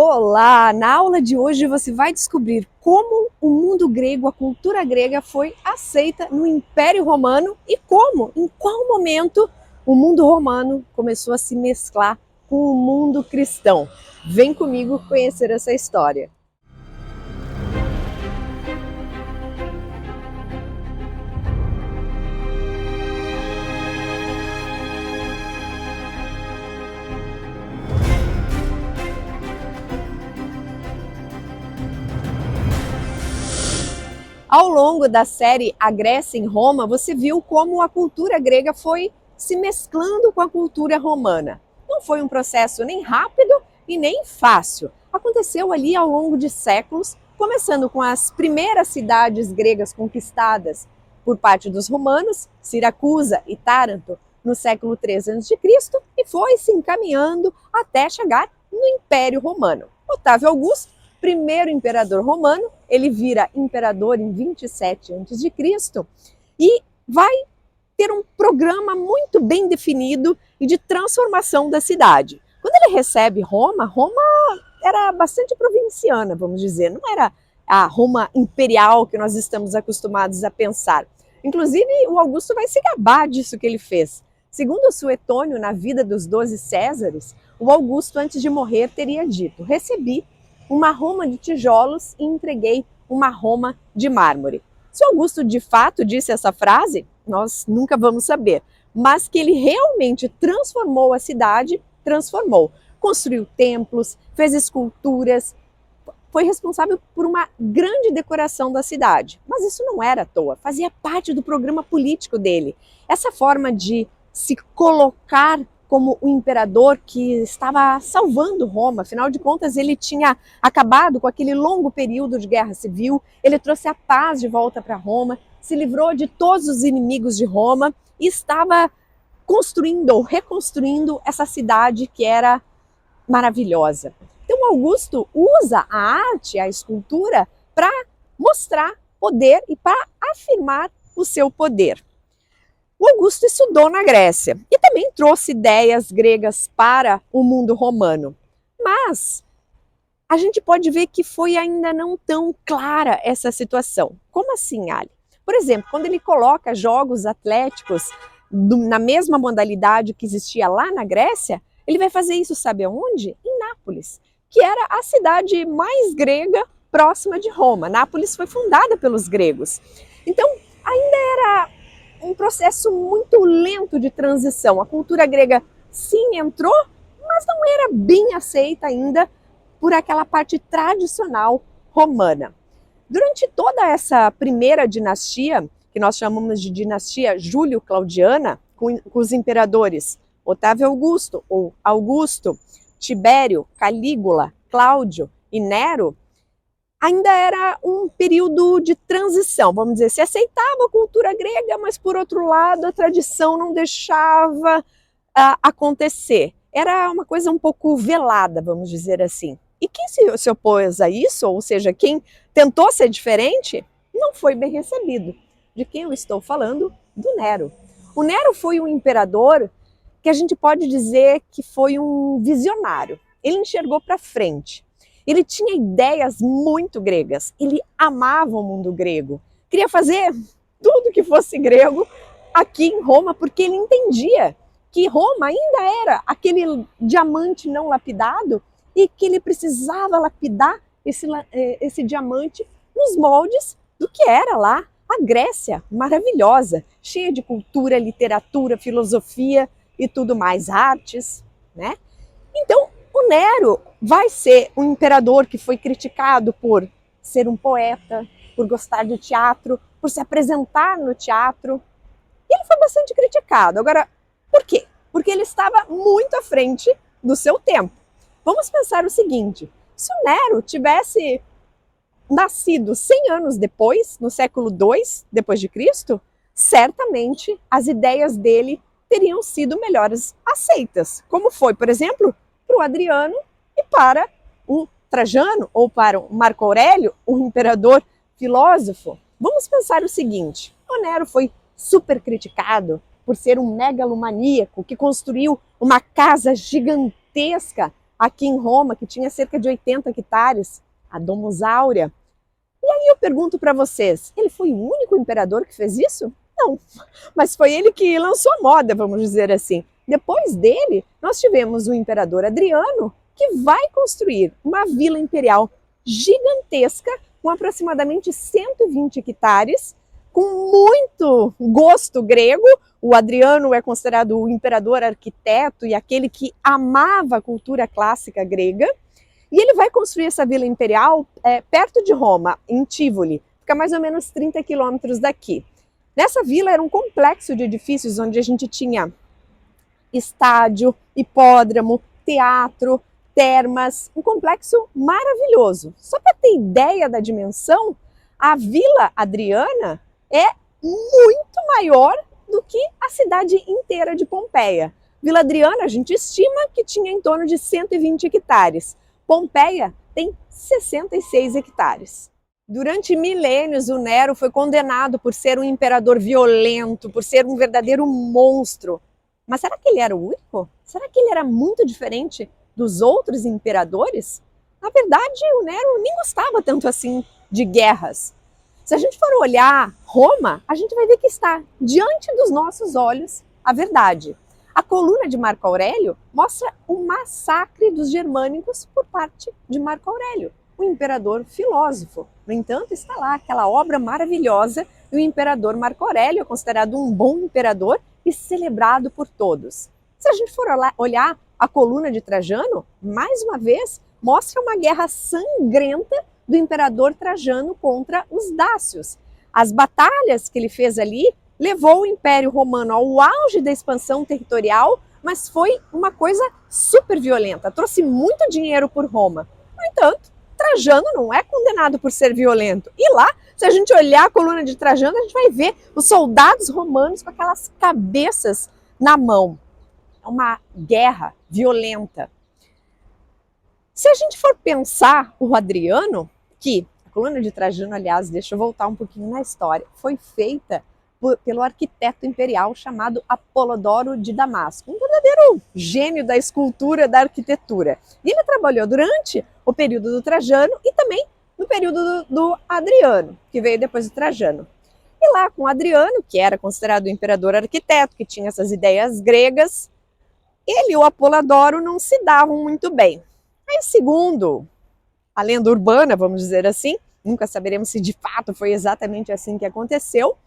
Olá! Na aula de hoje você vai descobrir como o mundo grego, a cultura grega foi aceita no Império Romano e como, em qual momento, o mundo romano começou a se mesclar com o mundo cristão. Vem comigo conhecer essa história. Ao longo da série A Grécia em Roma, você viu como a cultura grega foi se mesclando com a cultura romana. Não foi um processo nem rápido e nem fácil. Aconteceu ali ao longo de séculos, começando com as primeiras cidades gregas conquistadas por parte dos romanos, Siracusa e Taranto, no século 3 a.C., e foi se encaminhando até chegar no Império Romano. Otávio Augusto, primeiro imperador romano, ele vira imperador em 27 a.C. e vai ter um programa muito bem definido e de transformação da cidade. Quando ele recebe Roma, Roma era bastante provinciana, vamos dizer, não era a Roma imperial que nós estamos acostumados a pensar. Inclusive, o Augusto vai se gabar disso que ele fez. Segundo o Suetônio, na vida dos 12 Césares, o Augusto, antes de morrer, teria dito: recebi uma Roma de tijolos e entreguei uma Roma de mármore. Se Augusto de fato disse essa frase, nós nunca vamos saber, mas que ele realmente transformou a cidade, transformou. Construiu templos, fez esculturas, foi responsável por uma grande decoração da cidade. Mas isso não era à toa, fazia parte do programa político dele. Essa forma de se colocar como o imperador que estava salvando Roma, afinal de contas ele tinha acabado com aquele longo período de guerra civil, ele trouxe a paz de volta para Roma, se livrou de todos os inimigos de Roma e estava construindo ou reconstruindo essa cidade que era maravilhosa. Então Augusto usa a arte, a escultura, para mostrar poder e para afirmar o seu poder. O Augusto estudou na Grécia e também trouxe ideias gregas para o mundo romano. Mas a gente pode ver que foi ainda não tão clara essa situação. Como assim, Ali? Por exemplo, quando ele coloca jogos atléticos na mesma modalidade que existia lá na Grécia, ele vai fazer isso, sabe aonde? Em Nápoles, que era a cidade mais grega próxima de Roma. Nápoles foi fundada pelos gregos. Então, ainda era um processo muito lento de transição. A cultura grega sim entrou, mas não era bem aceita ainda por aquela parte tradicional romana. Durante toda essa primeira dinastia, que nós chamamos de dinastia Júlio-Claudiana, com os imperadores Otávio Augusto ou Augusto, Tibério, Calígula, Cláudio e Nero, ainda era um período de transição, vamos dizer, se aceitava a cultura grega, mas por outro lado a tradição não deixava acontecer. Era uma coisa um pouco velada, vamos dizer assim. E quem se opôs a isso, ou seja, quem tentou ser diferente, não foi bem recebido. De quem eu estou falando? Do Nero. O Nero foi um imperador que a gente pode dizer que foi um visionário. Ele enxergou para frente. Ele tinha ideias muito gregas, ele amava o mundo grego, queria fazer tudo que fosse grego aqui em Roma, porque ele entendia que Roma ainda era aquele diamante não lapidado e que ele precisava lapidar esse diamante nos moldes do que era lá a Grécia, maravilhosa, cheia de cultura, literatura, filosofia e tudo mais, artes, né? Então, o Nero vai ser um imperador que foi criticado por ser um poeta, por gostar de teatro, por se apresentar no teatro. E ele foi bastante criticado. Agora, por quê? Porque ele estava muito à frente do seu tempo. Vamos pensar o seguinte: se o Nero tivesse nascido 100 anos depois, no século II depois de Cristo, certamente as ideias dele teriam sido melhores aceitas, como foi, por exemplo, para o Adriano e para o Trajano, ou para o Marco Aurélio, o imperador filósofo. Vamos pensar o seguinte: o Nero foi super criticado por ser um megalomaníaco que construiu uma casa gigantesca aqui em Roma, que tinha cerca de 80 hectares, a Domus Aurea. E aí eu pergunto para vocês, ele foi o único imperador que fez isso? Não, mas foi ele que lançou a moda, vamos dizer assim. Depois dele, nós tivemos o imperador Adriano, que vai construir uma vila imperial gigantesca, com aproximadamente 120 hectares, com muito gosto grego. O Adriano é considerado o imperador arquiteto e aquele que amava a cultura clássica grega. E ele vai construir essa vila imperial perto de Roma, em Tivoli, fica mais ou menos 30 quilômetros daqui. Nessa vila era um complexo de edifícios onde a gente tinha estádio, hipódromo, teatro, termas, um complexo maravilhoso. Só para ter ideia da dimensão, a Vila Adriana é muito maior do que a cidade inteira de Pompeia. Vila Adriana, a gente estima que tinha em torno de 120 hectares. Pompeia tem 66 hectares. Durante milênios, o Nero foi condenado por ser um imperador violento, por ser um verdadeiro monstro. Mas será que ele era o único? Será que ele era muito diferente dos outros imperadores? Na verdade, o Nero nem gostava tanto assim de guerras. Se a gente for olhar Roma, a gente vai ver que está diante dos nossos olhos a verdade. A coluna de Marco Aurélio mostra o massacre dos germânicos por parte de Marco Aurélio, o imperador filósofo. No entanto, está lá aquela obra maravilhosa e o imperador Marco Aurélio é considerado um bom imperador e celebrado por todos. Se a gente for olhar a coluna de Trajano, mais uma vez, mostra uma guerra sangrenta do imperador Trajano contra os dácios. As batalhas que ele fez ali levou o Império Romano ao auge da expansão territorial, mas foi uma coisa super violenta, trouxe muito dinheiro por Roma. No entanto, Trajano não é condenado por ser violento. E lá, se a gente olhar a coluna de Trajano, a gente vai ver os soldados romanos com aquelas cabeças na mão. É uma guerra violenta. Se a gente for pensar o Adriano, que a coluna de Trajano, aliás, deixa eu voltar um pouquinho na história, foi feita pelo arquiteto imperial chamado Apolodoro de Damasco, um verdadeiro gênio da escultura, da arquitetura. E ele trabalhou durante o período do Trajano e também no período do Adriano, que veio depois do Trajano. E lá com Adriano, que era considerado o imperador arquiteto, que tinha essas ideias gregas, ele e o Apolodoro não se davam muito bem. Aí, segundo a lenda urbana, vamos dizer assim, nunca saberemos se de fato foi exatamente assim que aconteceu,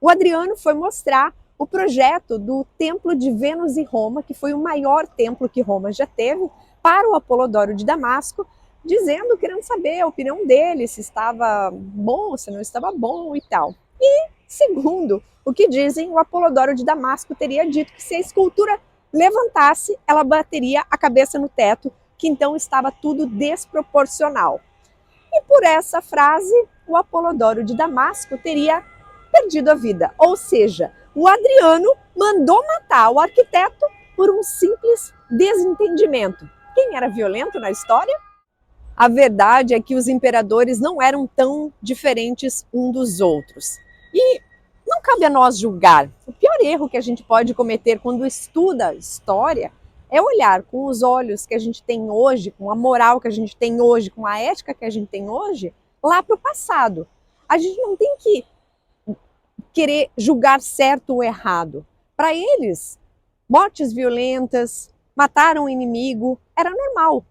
o Adriano foi mostrar o projeto do Templo de Vênus em Roma, que foi o maior templo que Roma já teve, para o Apolodoro de Damasco, dizendo, querendo saber a opinião dele, se estava bom, se não estava bom e tal. E, segundo o que dizem, o Apolodoro de Damasco teria dito que se a escultura levantasse, ela bateria a cabeça no teto, que então estava tudo desproporcional. E por essa frase, o Apolodoro de Damasco teria perdido a vida. Ou seja, o Adriano mandou matar o arquiteto por um simples desentendimento. Quem era violento na história? A verdade é que os imperadores não eram tão diferentes um dos outros. E não cabe a nós julgar. O pior erro que a gente pode cometer quando estuda história é olhar com os olhos que a gente tem hoje, com a moral que a gente tem hoje, com a ética que a gente tem hoje, lá para o passado. A gente não tem que querer julgar certo ou errado. Para eles, mortes violentas, matar um inimigo, era normal.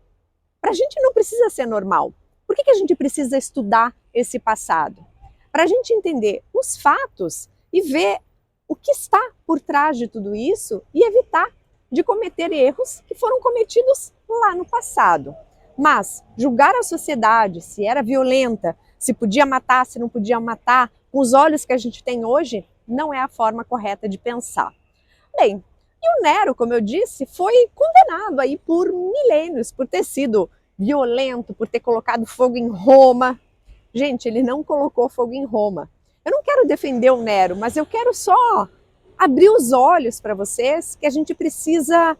Para a gente não precisa ser normal. Por que a gente precisa estudar esse passado? Para a gente entender os fatos e ver o que está por trás de tudo isso e evitar de cometer erros que foram cometidos lá no passado. Mas julgar a sociedade, se era violenta, se podia matar, se não podia matar, com os olhos que a gente tem hoje, não é a forma correta de pensar. Bem, e o Nero, como eu disse, foi condenado aí por milênios, por ter sido violento, por ter colocado fogo em Roma. Gente, ele não colocou fogo em Roma. Eu não quero defender o Nero, mas eu quero só abrir os olhos para vocês que a gente precisa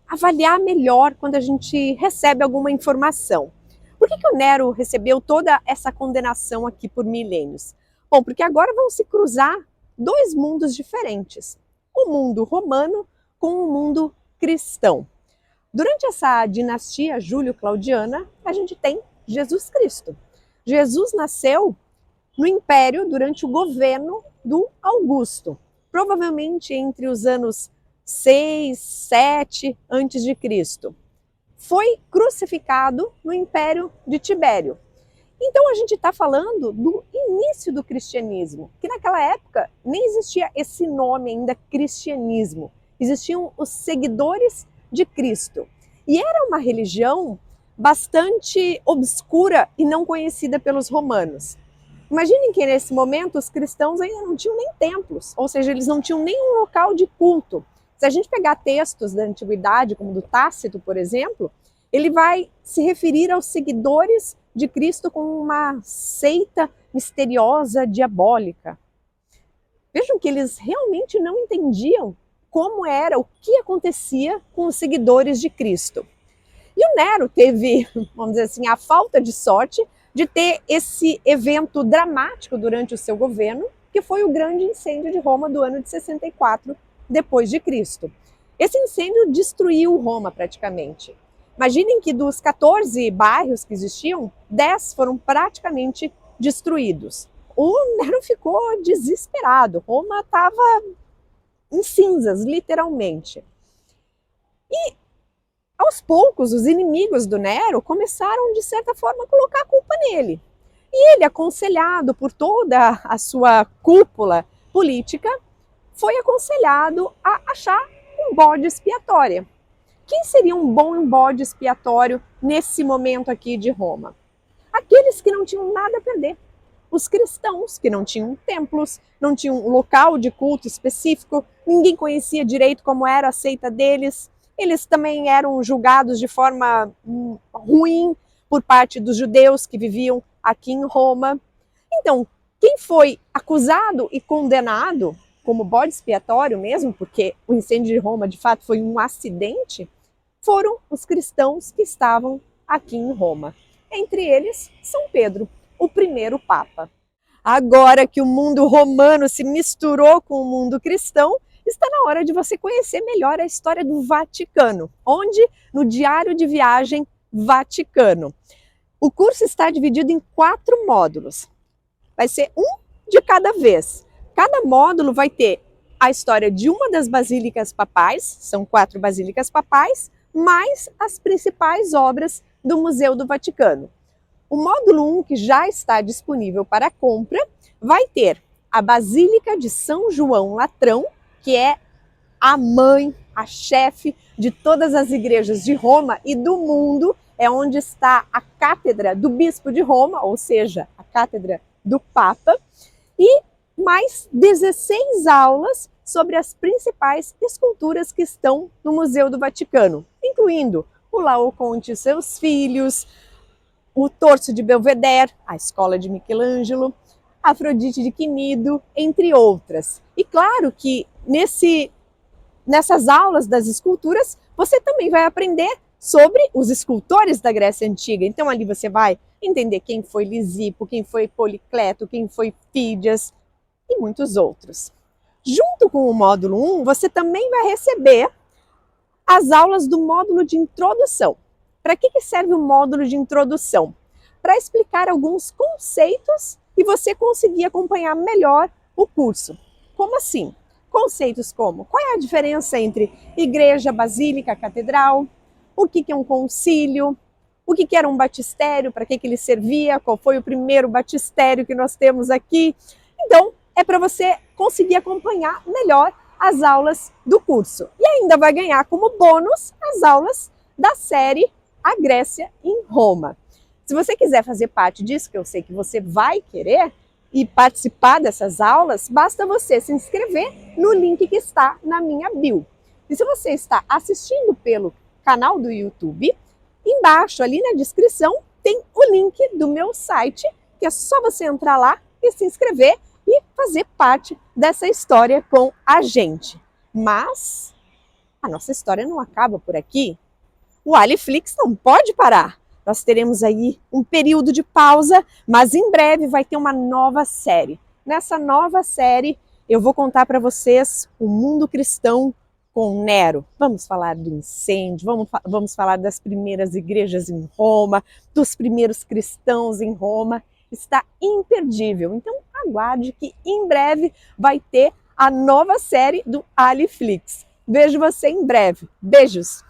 avaliar melhor quando a gente recebe alguma informação. Por que o Nero recebeu toda essa condenação aqui por milênios? Bom, porque agora vão se cruzar dois mundos diferentes. O mundo romano com o mundo cristão. Durante essa dinastia Júlio-Claudiana, a gente tem Jesus Cristo. Jesus nasceu no Império durante o governo do Augusto, provavelmente entre os anos 6, 7 antes de Cristo. Foi crucificado no Império de Tibério. Então a gente está falando do início do cristianismo, que naquela época nem existia esse nome ainda, cristianismo. Existiam os seguidores de Cristo. E era uma religião bastante obscura e não conhecida pelos romanos. Imaginem que nesse momento os cristãos ainda não tinham nem templos, ou seja, eles não tinham nenhum local de culto. Se a gente pegar textos da antiguidade, como do Tácito, por exemplo, ele vai se referir aos seguidores de Cristo como uma seita misteriosa, diabólica. Vejam que eles realmente não entendiam como era, o que acontecia com os seguidores de Cristo. E o Nero teve, vamos dizer assim, a falta de sorte de ter esse evento dramático durante o seu governo, que foi o grande incêndio de Roma do ano de 64 depois de Cristo. Esse incêndio destruiu Roma praticamente. Imaginem que dos 14 bairros que existiam, 10 foram praticamente destruídos. O Nero ficou desesperado. Roma estava em cinzas, literalmente. E, aos poucos, os inimigos do Nero começaram, de certa forma, a colocar a culpa nele. E ele, aconselhado por toda a sua cúpula política, foi aconselhado a achar um bode expiatório. Quem seria um bom bode expiatório nesse momento aqui de Roma? Aqueles que não tinham nada a perder. Os cristãos, que não tinham templos, não tinham um local de culto específico, ninguém conhecia direito como era a seita deles. Eles também eram julgados de forma ruim por parte dos judeus que viviam aqui em Roma. Então, quem foi acusado e condenado como bode expiatório mesmo, porque o incêndio de Roma de fato foi um acidente, foram os cristãos que estavam aqui em Roma. Entre eles, São Pedro, o primeiro Papa. Agora que o mundo romano se misturou com o mundo cristão, está na hora de você conhecer melhor a história do Vaticano, onde no Diário de Viagem Vaticano. O curso está dividido em 4 módulos. Vai ser um de cada vez. Cada módulo vai ter a história de uma das basílicas papais, são 4 basílicas papais, mais as principais obras do Museu do Vaticano. O módulo 1, que já está disponível para compra, vai ter a Basílica de São João Latrão, que é a mãe, a chefe de todas as igrejas de Roma e do mundo, é onde está a cátedra do Bispo de Roma, ou seja, a cátedra do Papa, e mais 16 aulas sobre as principais esculturas que estão no Museu do Vaticano, incluindo o Laoconte e seus filhos, o Torso de Belvedere, a Escola de Michelangelo, Afrodite de Quinido, entre outras. E claro que nessas aulas das esculturas, você também vai aprender sobre os escultores da Grécia Antiga. Então ali você vai entender quem foi Lisipo, quem foi Policleto, quem foi Fídias e muitos outros. Junto com o módulo 1, você também vai receber as aulas do módulo de introdução. Para que serve o módulo de introdução? Para explicar alguns conceitos e você conseguir acompanhar melhor o curso. Como assim? Conceitos como: qual é a diferença entre igreja, basílica, catedral? O que é um concílio? O que era um batistério? Para que ele servia? Qual foi o primeiro batistério que nós temos aqui? Então, é para você conseguir acompanhar melhor as aulas do curso. E ainda vai ganhar como bônus as aulas da série A Grécia em Roma. Se você quiser fazer parte disso, que eu sei que você vai querer, e participar dessas aulas, basta você se inscrever no link que está na minha bio. E se você está assistindo pelo canal do YouTube, embaixo ali na descrição tem o link do meu site, que é só você entrar lá e se inscrever e fazer parte dessa história com a gente. Mas a nossa história não acaba por aqui. O Aliflix não pode parar. Nós teremos aí um período de pausa, mas em breve vai ter uma nova série. Nessa nova série, eu vou contar para vocês o mundo cristão com Nero. Vamos falar do incêndio, vamos falar das primeiras igrejas em Roma, dos primeiros cristãos em Roma. Está imperdível. Então aguarde que em breve vai ter a nova série do Aliflix. Vejo você em breve. Beijos!